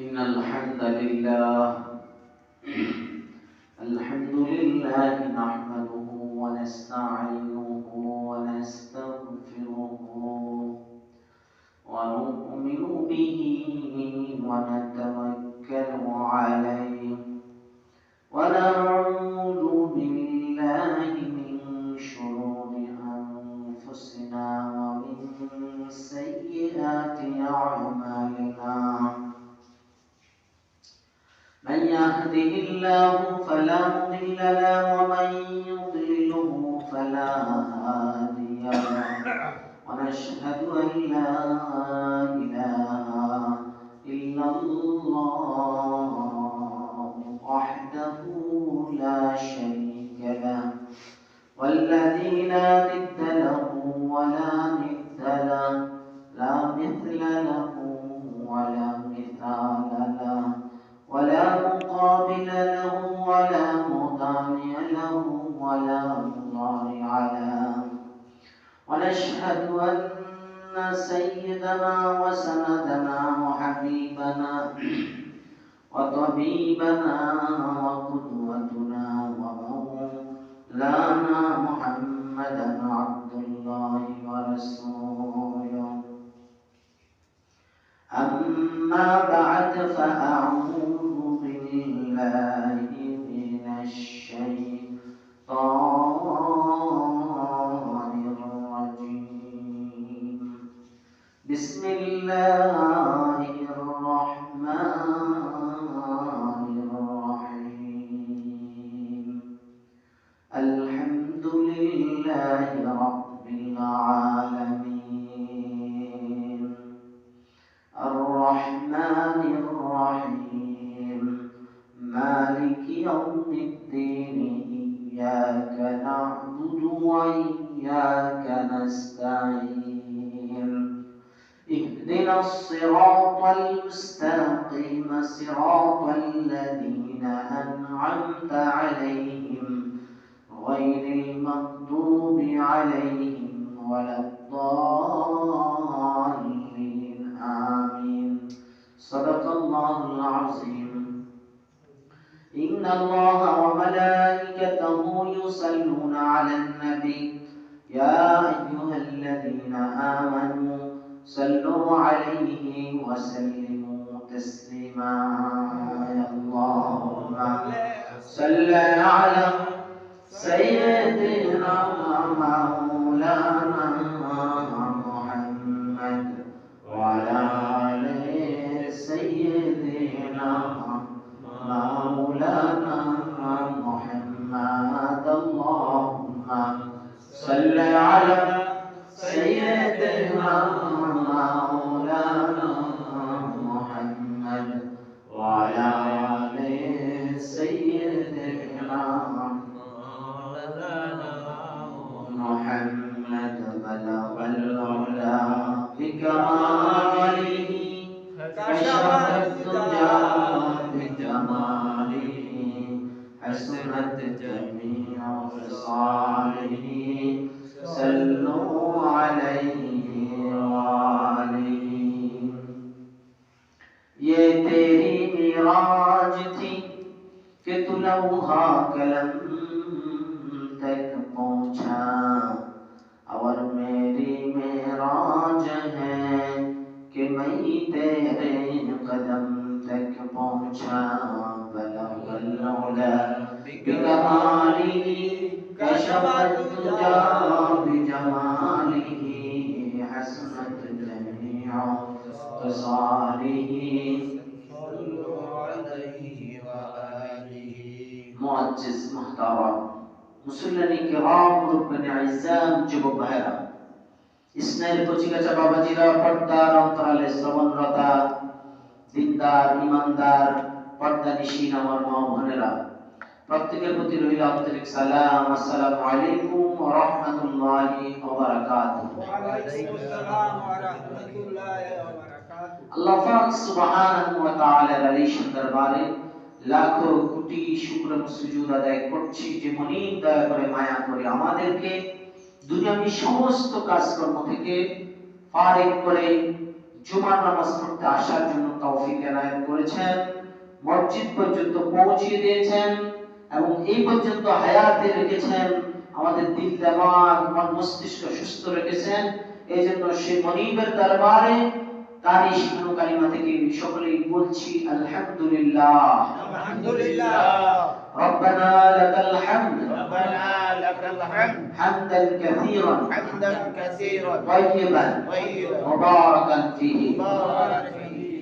إن الحمد لله نحمده ونستعينه ونستغفره ونؤمن به ونتوكل عليه ونعوذ بالله من شرور أنفسنا ومن سيئات أعمالنا. من يهده الله فلا مضل له ومن يضلله فلا هادي له ونشهد أن لا إله إلا الله وحده لا شريك له والذي لا ند له ولا ند له لا مثل له ولا مثال له ولا مقابل له ولا مضامع له ولا مضارع له. ونشهد أن سيدنا وسندنا وحبيبنا وطبيبنا وقدوتنا ومولانا محمدا عبد الله ورسوله. أما بعد فأعوذ بالله من الشيطان الرجيم. بسم الله الرحمن الرحيم. الحمد لله رب العالمين الرحمن الرحيم مالك يوم الدين. إياك نعبد وإياك نستعين. اهدنا الصراط المستقيم صراط الذين أنعمت عليهم غير المغضوب عليهم ولا الضالين. آمين. صدق الله العظيم. إن الله وملائكته يصلون على النبي يا أيها الذين آمنوا صلوا عليه وسلموا تسليما. اللهم صل على سيدنا مولانا محمد وعلى آل سيدنا مولانا محمد. اللهم صل على سيدنا مولانا محمد وعلى آل سيدنا محمد. بلغ العلا بكماله كشف الدجى بجماله حسنت جميع خصاله. صلوا عليه وآله. ये तेरी मिराज थी कि तू लौहा कलम तक पहुंचा और मेरी मेराज है कि मैं तेरे कदम तक पहुंचा. बलगल उला बिकमालिही कशफत दुजा बिजमालिही हसनत जमीअ खसालिही. मुअज्जिज मुहतरम मुसल्लिन किराम रुकन इज़्ज़ाम যুবক ভাইরা, ইসলামের কচিকাঁচা বাবাজিরা, পর্দার অন্তরালে শ্রবণরতা দিনদার ইমানদার পর্দানিশীন আমার মা বোনেরা, প্রত্যেকের প্রতি রইল আন্তরিক সালাম। আসসালামু আলাইকুম ওয়া রাহমাতুল্লাহি ওয়া বারাকাতুহু। ওয়া আলাইকুম আসসালাম ওয়া রাহমাতুল্লাহি ওয়া বারাকাতুহু। আল্লাহ পাক সুবহানাহু ওয়া তাআলার আলিশান দরবারে লাখো কোটি শুকর ও সুজুদ আদায় করছি যে মনিব দয়া করে মায়া করে আমাদেরকে দুনিয়াবী সমস্ত কাজকর্ম থেকে ফারিগ করে জুমার নামাজ পড়তে আসার জন্য তৌফিক এনায়েত করেছেন, মসজিদ পর্যন্ত পৌঁছে দিয়েছেন এবং এই পর্যন্ত হায়াতে রেখেছেন, আমাদের দিল দিমাগ মন মস্তিষ্ক সুস্থ রেখেছেন। এই জন্য সেই মনিবের দরবারে তার এই শিখানো কালিমা থেকে সকলেই বলছি আলহামদুলিল্লাহ। ربنا لك الحمد حمدا كثيرا طيبا مباركا فيه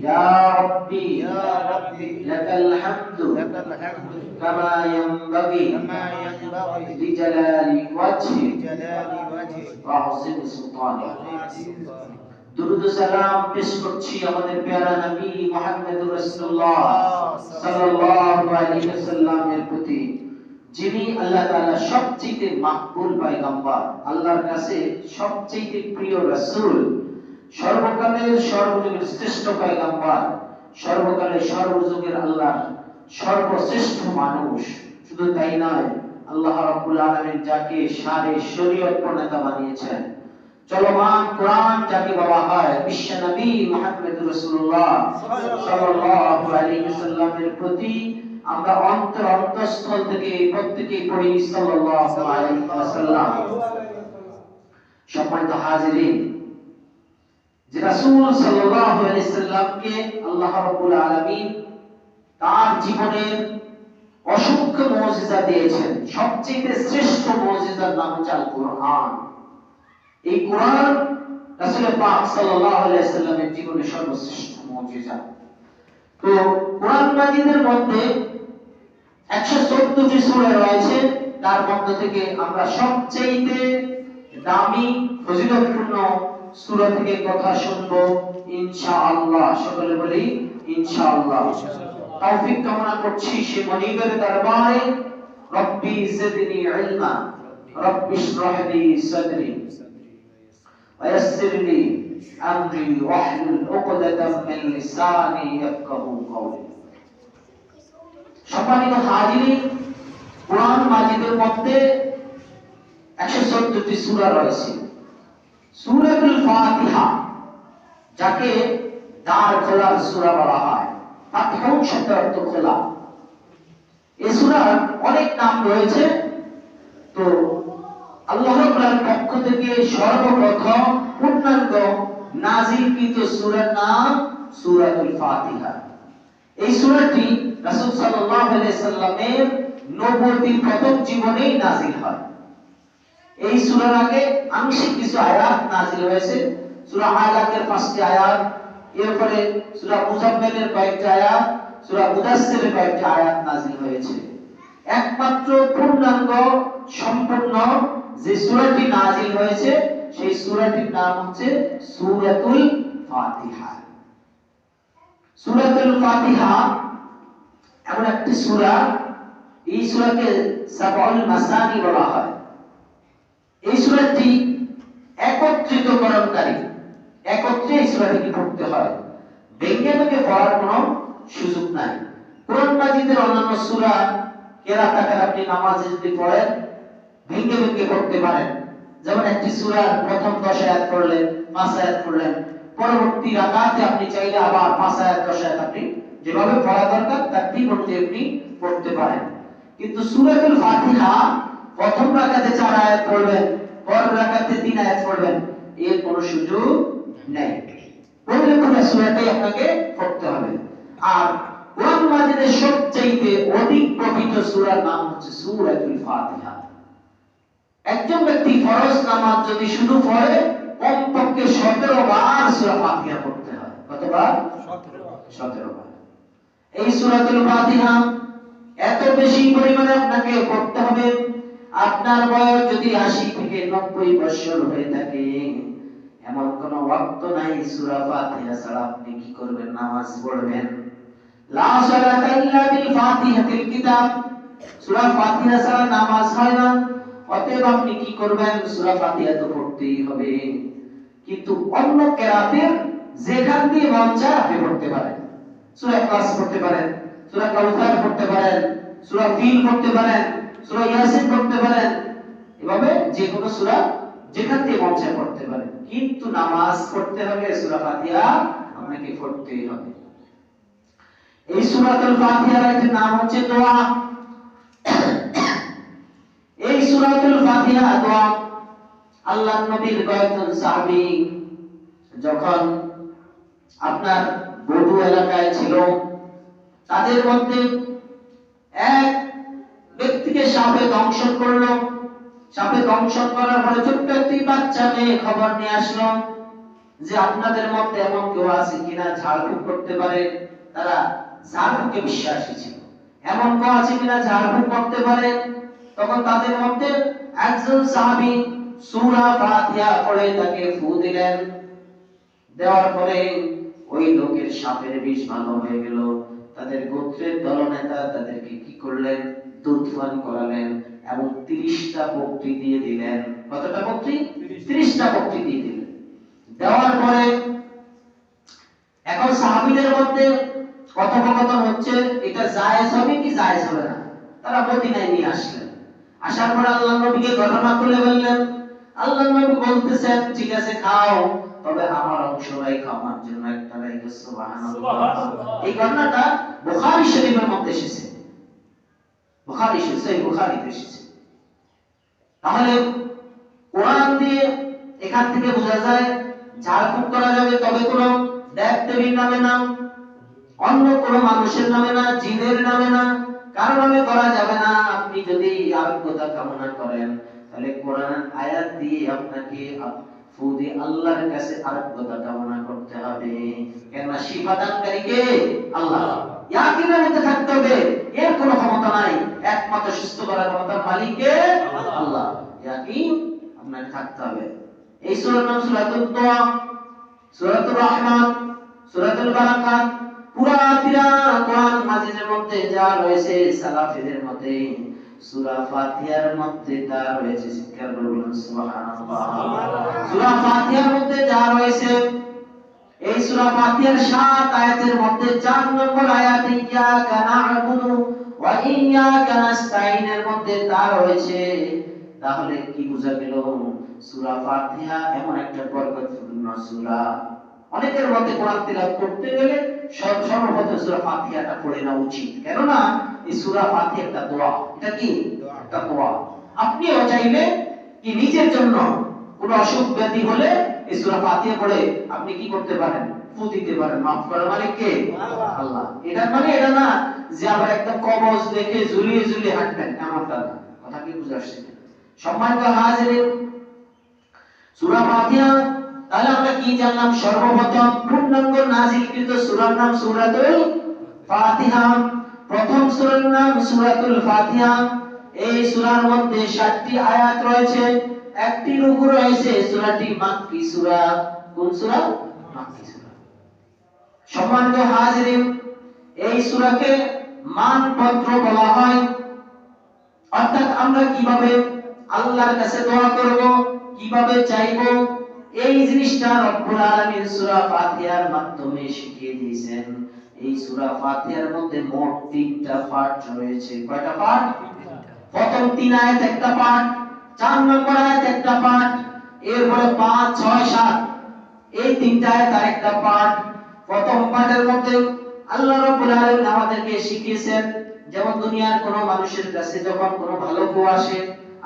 يا ربي لك الحمد كما ينبغي لجلال وجهك وعظيم سلطانك। দুরূদ ও সালাম পেশ করছি আমাদের প্যারা নবী মুহাম্মদুর রাসূলুল্লাহ সাল্লাল্লাহু আলাইহি ওয়াসাল্লামের প্রতি, যিনি আল্লাহ তাআলা সবচেয়ে মাকবুল পয়গম্বর, আল্লাহর কাছে সবচেয়ে প্রিয় রাসূল, সর্বকালের সর্বযুগের শ্রেষ্ঠ পয়গম্বর, সর্বকালের সর্বযুগের আল্লাহর সর্বশ্রেষ্ঠ মানুষ। শুধু তাই নয়, আল্লাহ রাব্বুল আলামিন যাকে সারে শরীয়ত প্রণেতা বানিয়েছেন, চলমান কোরআন যাকে বলা হয়, বিশ্ব নবী মুহাম্মদুর রাসূলুল্লাহ সাল্লাল্লাহু আলাইহি ওয়াসাল্লামের প্রতি আমরা অন্তঃস্থল থেকে প্রত্যেকেই পড়ি সাল্লাল্লাহু আলাইহি ওয়াসাল্লাম। সম্মানিত হাজিরিন, যে রাসূল সাল্লাল্লাহু আলাইহি ওয়াসাল্লামকে আল্লাহ রাব্বুল আলামিন তার জীবনের অসংখ্য মুজিজা দিয়েছেন, সবচেয়ে শ্রেষ্ঠ মুজিজার নাম হচ্ছে আল কোরআন। এই কোরআন রাসূল পাক সাল্লাল্লাহু আলাইহি ওয়াসাল্লামের জীবনের সর্বশ্রেষ্ঠ মুজিজা। তো কোরআন মাজিদের মধ্যে 114টি সূরা রয়েছে, তার মধ্যে থেকে আমরা সবচেয়ে দামি ফজিলতপূর্ণ সূরা থেকে কথা শুনব ইনশাআল্লাহ। সকলে বলি ইনশাআল্লাহ। তৌফিক কামনা করছি সে মনিবের দরবারে, রব্বি জিদনি ইলমা রব্বি ইশরাহ লি সাদরি ويسر لي امري واحلل عقدة من لساني يفقهوا قولي। সম্মানিত হাজিরিন, কোরআন মাজিদের মধ্যে 114টি সূরা রয়েছে। সূরাতুল ফাতিহা, যাকে দ্বার খোলার সূরা বলা হয়, ফাতহু শব্দের অর্থ খোলা। এই সূরার অনেক নাম রয়েছে। তো আল্লাহ তাআলার পক্ষ থেকে সর্বপ্রথম পূর্ণাঙ্গ নাযিলকৃত সূরার নাম সূরাতুল ফাতিহা। এই সূরাটি রাসূল সাল্লাল্লাহু আলাইহি সাল্লামের নবুয়তি প্রথম জীবনেই নাযিল হয়। এই সূরার আগে আংশিক কিছু আয়াত নাযিল হয়েছে। সূরা আলাকের 5টি আয়াত, এরপরে সূরা মুজাম্মিলের কয়েকটি আয়াত, সূরা মুদাসসিরের কয়েকটি আয়াত নাযিল হয়েছে। একমাত্র পূর্ণাঙ্গ সম্পূর্ণ যে সূরাটি নাযিল হয়েছে, সেই সূরাটির নাম হচ্ছে সূরাতুল ফাতিহা। সূরাতুল ফাতিহা এমন একটি সূরা, এই সূরাকে সাবউল মাসানি বলা হয়। এই সূরাটি একত্রিতকরণকারী, একত্রে এই সূরাটিকে পড়তে হয়, ভেঙে ভেঙে পড়ার কোনো সুযোগ নাই। কোরআন মাজিদের অন্যান্য সূরা কেরাত আকারে আপনি নামাজে যদি পড়েন, ভেঙে ভেঙে পড়তে পারেন। যেমন একটি সূরার প্রথম 10 আয়াত পড়লেন, 5 আয়াত পড়লেন, পরবর্তী রাকাতে আপনি চাইলে আবার 5 আয়াত 10 আয়াত আপনি যেভাবে পড়া দরকার তার ঠিক অনুযায়ী আপনি পড়তে পারেন। কিন্তু সূরাতুল ফাতিহা প্রথম রাকাতে 4 আয়াত পড়বেন, পরের রাকাতে 3 আয়াত পড়বেন, এর কোনো সুযোগ নেই। পড়লে পুরো সূরাটাই আপনাকে পড়তে হবে। আর কোরআন মাজিদের সবচেয়ে অধিক পবিত্র সূরার নাম হচ্ছে সূরাতুল ফাতিহা। একজন ব্যক্তি ফরজ নামাজ যদি শুধু পড়ে, কমপক্ষে 17 বার সূরা ফাতিহা পড়তে হয়। কতবার? 17 বার। এই সূরাতুল ফাতিহা এত বেশি পরিমাণে আপনাকে পড়তে হবে, আপনার বয়স যদি 80 থেকে 90 বছর হয়ে থাকে, এমন কোন ওয়াক্ত নাই সূরা ফাতিহা ছাড়া আপনি কি করবেন? নামাজ পড়বেন। লা সালাতা ইল্লা বিল ফাতিহাতিল কিতাব, সূরা ফাতিহা ছাড়া নামাজ হয় না। অতএব আপনি কি করবেন? সূরা ফাতিহা তো পড়তেই হবে। কিন্তু অন্য কেরাতের যেখান দিয়ে মন চায় আপনি পড়তে পারেন। সূরা ইখলাস পড়তে পারেন, সূরা কাউসার পড়তে পারেন, সূরা ফিল পড়তে পারেন, সূরা ইয়াসিন পড়তে পারেন। এভাবে যে কোনো সূরা যেখান থেকে মন চায় পড়তে পারেন, কিন্তু নামাজ পড়তে হলে সূরা ফাতিহা আপনাকে পড়তেই হবে। এই সূরাতুল ফাতিহার একটা নাম হচ্ছে দোয়া। এই সূরাতুল ফাতিহা দোয়া আল্লাহর নবীর কয়েকজন সাহাবী যখন আপনার বদু এলাকায় ছিল, তাদের মধ্যে এক ব্যক্তিকে সাপে দংশন করলো। সাপে দংশন করার পরে ছোট্ট একটি বাচ্চা মেয়ে খবর নিয়ে আসলো যে আপনাদের মধ্যে এমন কেউ আছে কিনা ঝাড়ফুঁক করতে পারে। তারা ঝাড়ফুঁকে বিশ্বাসী ছিল, এমন কেউ আছে কিনা ঝাড়ফুঁক করতে পারে। তখন তাদের মধ্যে একজন সাহাবী সূরা ফাতিহা পড়ে তাকে ফু দিলেন। দেওয়ার পরে ওই লোকের সাপের বিষ ভালো হয়ে গেল। তাদের গোত্রের দলনেতা তাদেরকে কি করলেন? দুধ পান করালেন এবং 30টা বকরি দিয়ে দিলেন। কতটা বকরি? 30টা বকরি দিয়ে দিলেন। দেওয়ার পরে এখন সাহাবীদের মধ্যে কথোপকথন হচ্ছে এটা জায়েজ হবে কি জায়েজ হবে না। তারা মদিনায় নিয়ে আসলেন। আসার পর আল্লাহর নবীকে ঘটনা খুলে বললেন। আল্লাহর নবী বলতেছেন ঠিক আছে খাও, তবে আমার অংশ রাখো, আমার জন্য একটা রাখো। সুবহানাল্লাহ। এই ঘটনাটা বুখারী শরীফের মধ্যে এসেছে। বুখারী শরীফ, সহিহ বুখারীতে এসেছে। তাহলে কোরআন দিয়ে এখান থেকে বোঝা যায় ঝাড়ফুঁক করা যাবে, তবে কোনো দেব দেবীর নামে না, অন্য কোনো মানুষের নামে না, জিনের নামে না, কারো নামে করা যাবে না। আপনি যদি আরোগ্যতা কামনা করেন তাহলে কোরআনের আয়াত দিয়ে আপনাকে ফু দিয়ে আল্লাহর কাছে আরোগ্যতা কামনা করতে হবে। কেননা শিফা দানকারী কে? আল্লাহ। ইয়াকিনের মধ্যে থাকতে হবে এর কোনো ক্ষমতা নাই, একমাত্র সুস্থ করার ক্ষমতা মালিক কে? আল্লাহ। ইয়াকিন আপনাকে থাকতে হবে। এই সূরার নাম সূরাতুদ দোয়া, সূরাতুর রহমান, সূরাতুল বারাকাত। পুরা কোরআন মাজিদের মধ্যে যা রয়েছে সালাফিদের মধ্যে সূরা ফাতিহার মধ্যে তা রয়েছে। চিৎকার করে বলুন সুবহানাল্লাহ। সূরা ফাতিহার মধ্যে যা রয়েছে, এই সূরা ফাতিহার 7 আয়াতের মধ্যে 4 নম্বর আয়াত ইয়াকা না'বুদু ওয়া ইয়্যাকা নাস্তাইনের মধ্যে তা রয়েছে। তাহলে কি বোঝা গেল? সূরা ফাতিহা এমন একটা বরকতপূর্ণ সূরা। অনেকের মতে কোরআন তিলাওয়াত করতে গেলে সর্বপ্রথম সূরা ফাতিহাটা পড়ে নেওয়া উচিত, কেননা এই সূরা ফাতিহা একটা দোয়া। এটা কি? একটা দোয়া। আপনিও চাইলে কি নিজের জন্য কোনো অসুখ ব্যাধি হলে এই সূরা ফাতিহা পড়ে আপনি কি করতে পারেন? ফু দিতে পারেন। মাফ করার মালিক কে? আল্লাহ। এটা মানে এটা না যে আবার একটা কবজ দেখে ঝুলিয়ে ঝুলিয়ে হাঁটবেন, এমনটা না। কথা কি বুঝে আসছে? সম্মানিত হাজিরিন, সূরা ফাতিহা তাহলে আমরা কি জানলাম? সর্বপ্রথম পূর্ণাঙ্গ নাযিলকৃত সূরার নাম সূরাতুল ফাতিহা। প্রথম সূরার নাম সূরাতুল ফাতিহা। এই সূরার মধ্যে 7টি আয়াত রয়েছে, একটি রুকু রয়েছে। সূরাটি মাক্কি সূরা। কোন সূরা? মাক্কি সূরা। সম্মানিত হাজিরিন, এই সূরাকে মানপত্র বলা হয়। অর্থাৎ আমরা কিভাবে আল্লাহর কাছে দোয়া করব, কিভাবে চাইবো, এই জিনিসটা রব্বুল আলামিন সূরা ফাতিহার মাধ্যমে শিখিয়ে দিয়েছেন। এই সূরা ফাতিহার মধ্যে মোট 3টা পাঠ রয়েছে। কয়টা পাঠ? প্রথম 3 আয়াত একটা পাঠ, 4 নম্বর আয়াত একটা পাঠ, এরপরে 5, 6, 7 এই 3টা আয়াত আরেকটা পাঠ। প্রথম পাঠের মধ্যে আল্লাহ রাব্বুল আলামিন আমাদেরকে শিখিয়েছেন, যেমন দুনিয়ার কোনো মানুষের কাছে যখন কোনো ভালো কেউ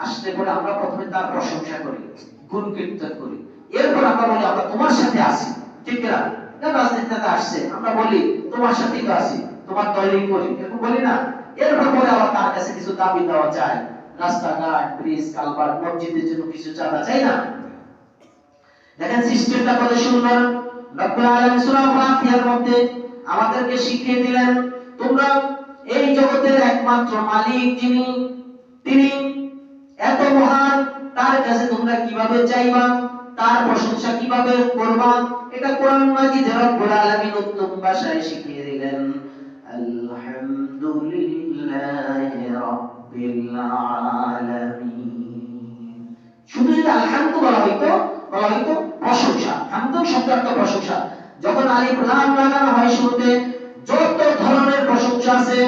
আসলে পরে আমরা প্রথমে তার প্রশংসা করি, গুণ কীর্তন করি। এরপর আমরা বলি আমরা তোমার সাথে আছি। ঠিক না? রাজনীতিতে আসছে, আমরা বলি তোমার সাথেই তো আছি, তোমার দলেই করি, এরকম বলি না? এরপর পরে আবার তার কাছে কিছু দাবি দেওয়া চাই, রাস্তাঘাট, ব্রিজ, কালভার্ট, মসজিদের জন্য কিছু চাঁদা চাই না? দেখেন সিস্টেমটা কত সুন্দর। রব্বুল আলামিন সূরা ফাতিহার মধ্যে আমাদেরকে শিখিয়ে দিলেন, তোমরা এই জগতের একমাত্র মালিক যিনি, তিনি এত মহান, তার কাছে তোমরা কিভাবে চাইবা, তার প্রশংসা কিভাবে করবা, এটা কোরআন মাজিদে রব্বুল আলামিন উত্তম ভাষায় শিখিয়ে দিলেন। আলহামদুলিল্লাহি রাব্বিল আলামিন। শুধু যদি আলহামদু বলা হইতো প্রশংসা। হামদু শব্দ অর্থ প্রশংসা। যখন আলিফ লাম লাগানো হয় শুরুতে, যত ধরনের প্রশংসা আছে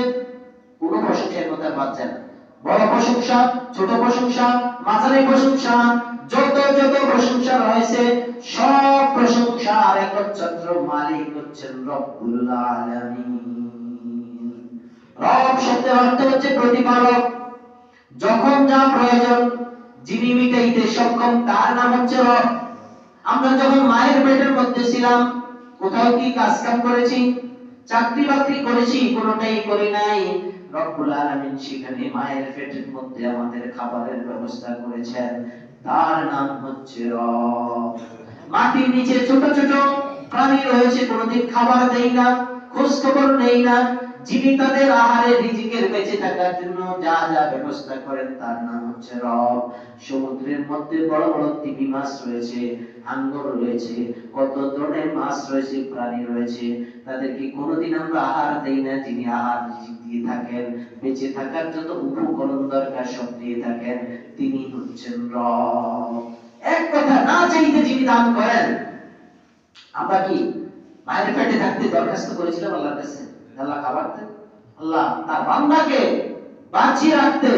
কোন প্রশংসার কথা বাদ যায় না। বড় প্রশংসা, ছোট প্রশংসা, মাঝারি প্রশংসা, যত যত প্রশংসা রয়েছে সব প্রশংসার একচ্ছত্র মালিক হচ্ছেন রব্বুল আলামিন। রব শব্দের অর্থ হচ্ছে প্রতিপালক। যখন যা প্রয়োজন যিনি মিটাইতে সক্ষম তার নাম হচ্ছে রব। আমরা যখন মায়ের পেটের মধ্যে ছিলাম কোথাও কি কাজ কাম করেছি? চাকরি বাকরি করেছি? কোনোটাই করি নাই। রব্বুল আলামিন সেখানে মায়ের পেটের মধ্যে আমাদের খাবারের ব্যবস্থা করেছেন, তার নাম হচ্ছে রব। মাটির নিচে ছোট ছোট প্রাণী রয়েছে, কোনোদিন খাবার দেই না, খোঁজ খবর নেই না, যিনি তাদের আহারে রিজিকের বেঁচে থাকার জন্য যা যা ব্যবস্থা করেন তার নাম হচ্ছে রব। সমুদ্রের মধ্যে বড় বড় তিমি মাছ রয়েছে, হাঙ্গর রয়েছে, কত ধরনের মাছ রয়েছে, প্রাণী রয়েছে, তাদেরকে কোনোদিন আমরা আহার দেই না, যিনি আহার রিজিক দিয়ে থাকেন, বেঁচে থাকার যত উপকরণ দরকার সব দিয়ে থাকেন, তিনি হচ্ছেন রব। এক কথা, না চাইতে যিনি দান করেন। আমরা কি মায়ের পেটে থাকতে দরখাস্ত করেছিলাম আল্লাহর কাছে, আল্লাহ খাবার দেন? আল্লাহ তার বান্দাকে বাঁচিয়ে রাখতে,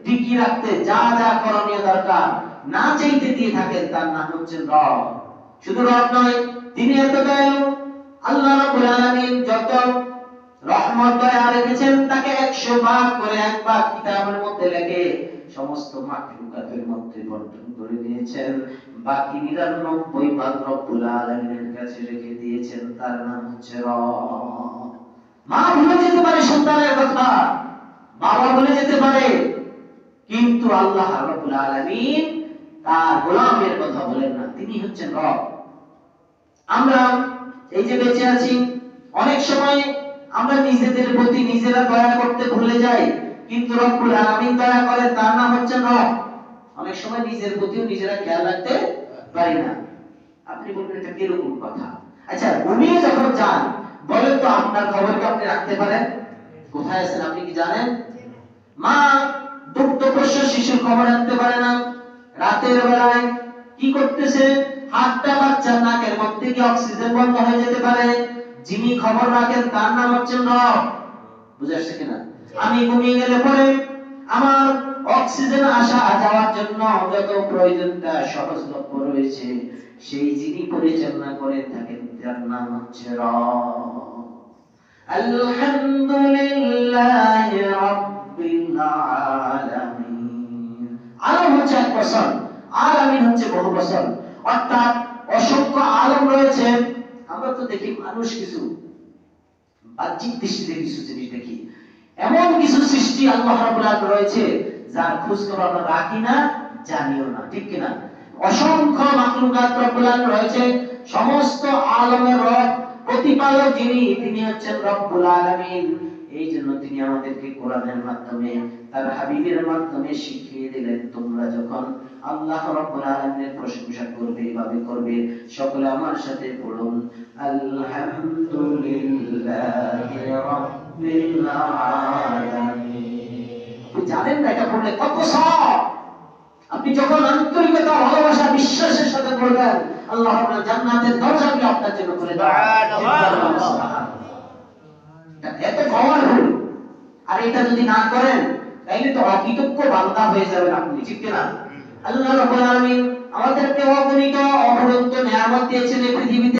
টিকিয়ে রাখতে যা যা করণীয় দরকার না চাইতে দিয়ে থাকেন, তার নাম হচ্ছে রব। শুধু রব নয়, তিনি এত দয়ালু। আল্লাহ রাব্বুল আলামিন যত রহমত দয়া রেখেছেন তাকে 100 ভাগ করে এক ভাগ কিতাবের মধ্যে লিখে সমস্ত মাখলুকাতের মধ্যে বন্টন করে দিয়েছেন। বাকি 99 ভাগ রব্বুল আলামিনের কাছে রেখে দিয়েছেন, তার নাম হচ্ছে রব। মা ভুলে যেতে পারে সন্তানের কথা, বাবা ভুলে যেতে পারে, কিন্তু আল্লাহ রাব্বুল আলামিন তার গোলামের কথা বলেন না, তিনি হচ্ছেন রব। আমরা এই যে বেঁচে আছি, অনেক সময় আমরা নিজেদের প্রতি নিজেরা দয়া করতে ভুলে যাই, কিন্তু রব্বুল আলামিন দয়া করেন, তার নাম হচ্ছে রব। অনেক সময় নিজের প্রতিও নিজেরা খেয়াল রাখতে পারি না। আপনি বলবেন এটা কিরকম কথা? আচ্ছা, ঘুমিয়ে যখন যান বলেন তো আপনার খবর কি আপনি রাখতে পারেন? কোথায় আছেন আপনি কি জানেন? মা দুগ্ধপোষ্য শিশুর খবর রাখতে পারে না। রাতের বেলায় কি করতেছে? হাতটা বাচ্চার নাকের মধ্যে কি অক্সিজেন বন্ধ হয়ে যেতে পারে? যিনি খবর রাখেন তার নাম হচ্ছে রব। বুঝে আসছে কিনা? আমি ঘুমিয়ে গেলে পরে আমার অক্সিজেন আসা যাওয়ার জন্য যত প্রয়োজনটা সহজলভ্য রয়েছে সেই যিনি পরিচালনা করে থাকেন তার নাম হচ্ছে রব। আলহামদুলিল্লাহি রাব্বিল আলামিন। আলম হচ্ছে এক বছর, আলামিন হচ্ছে বহু বছর, অর্থাৎ অসংখ্য আলম রয়েছে। আমরা তো দেখি মানুষ কিছু বাহ্যিক দৃষ্টিতে কিছু জিনিস দেখি, এমন কিছু সৃষ্টি আল্লাহ রাব্বুল আলামিন রয়েছে যার খোঁজ খবর আমরা রাখি না, জানিও না, ঠিক কিনা? অসংখ্য মাখলুকাত রব্বুল আলামিন রয়েছে, সমস্ত আলমের রব, প্রতিপালক যিনি, তিনি হচ্ছেন রব্বুল আলামিন। এই জন্য তিনি আমাদেরকে কোরআনের মাধ্যমে তার হাবিবের মাধ্যমে শিখিয়ে দিলেন, তোমরা যখন আল্লাহ রাব্বুল আলামিনের প্রশংসা করবে এভাবে করবে। সকলে আমার সাথে পড়ুন, আলহামদুলিল্লাহি রাব্বিল আলামিন। আপনি জানেন না এটা পড়লে কত সওয়াব? আপনি যখন আন্তরিকতা, ভালোবাসা, বিশ্বাসের সাথে পড়বেন, আল্লাহ আপনার জান্নাতের দরজাগুলো আপনার জন্য খুলে দেবেন। এত পাওয়ারফুল। আর এটা যদি না করেন তাইলে তো অকৃতজ্ঞ বান্দা হয়ে যাবেন আপনি, ঠিক কিনা? আল্লাহ রাব্বুল আলামিন আমাদেরকে অগণিত অফুরন্ত নিয়ামত দিয়েছেন এই পৃথিবীতে।